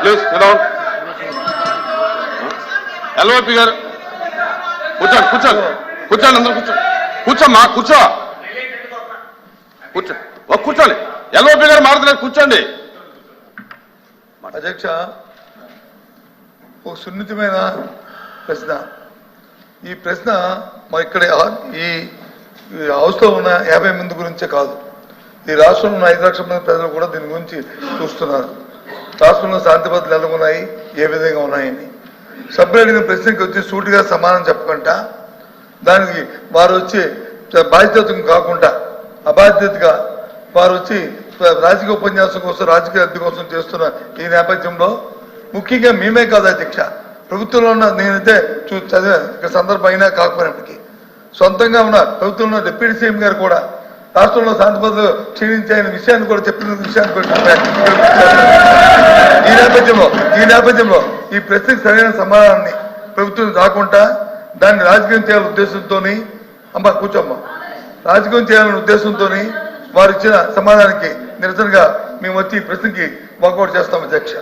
Please LOP గారు కూర్చోండి కూర్చోండి కూర్చోండి అందరూ కూర్చోండి కూర్చోమ్మా కూర్చో కూర్చోండి ఎల్ఓపి గారు మారుతున్నారు కూర్చోండి. అధ్యక్ష, ఒక సున్నితమైన ప్రశ్న. ఈ ప్రశ్న మా ఇక్కడ ఈ హౌస్లో ఉన్న 50 మంది గురించే కాదు, ఈ రాష్ట్రంలో ఉన్న 5 లక్షల మంది ప్రజలు కూడా దీని గురించి చూస్తున్నారు. రాష్ట్రంలో శాంతి భద్రతలు ఎలా ఉన్నాయి, ఏ విధంగా ఉన్నాయని. సభ్యులు అడిగిన ప్రశ్నకి వచ్చి సూటిగా సమాధానం చెప్పకుండా దానికి వారు వచ్చి బాధ్యత కాకుండా అబాధ్యతగా వారు వచ్చి రాజకీయ ఉపన్యాసం కోసం, రాజకీయ అద్దె కోసం చేస్తున్న ఈ నేపథ్యంలో ముఖ్యంగా మేమే కాదు అధ్యక్ష, ప్రభుత్వంలో ఉన్న నేనైతే చదివా ఇక సందర్భం అయినా కాకపోయినప్పటికీ సొంతంగా ఉన్న ప్రభుత్వంలో డిప్యూటీ సీఎం గారు కూడా రాష్ట్రంలో శాంతి భద్రతలు క్షీణించాయనే విషయాన్ని కూడా చెప్పిన విషయాన్ని ఈ నేపథ్యంలో ఈ ప్రశ్నకు సరైన సమాధానాన్ని ప్రభుత్వం రాకుండా దాన్ని రాజకీయం చేయాలనే ఉద్దేశంతో అమ్మ కూర్చోమ్మ రాజకీయం చేయాలనే ఉద్దేశంతో వారు ఇచ్చిన సమాధానానికి నిరసనగా మేము వచ్చి ఈ ప్రశ్నకి వాకౌట్ చేస్తాం అధ్యక్ష.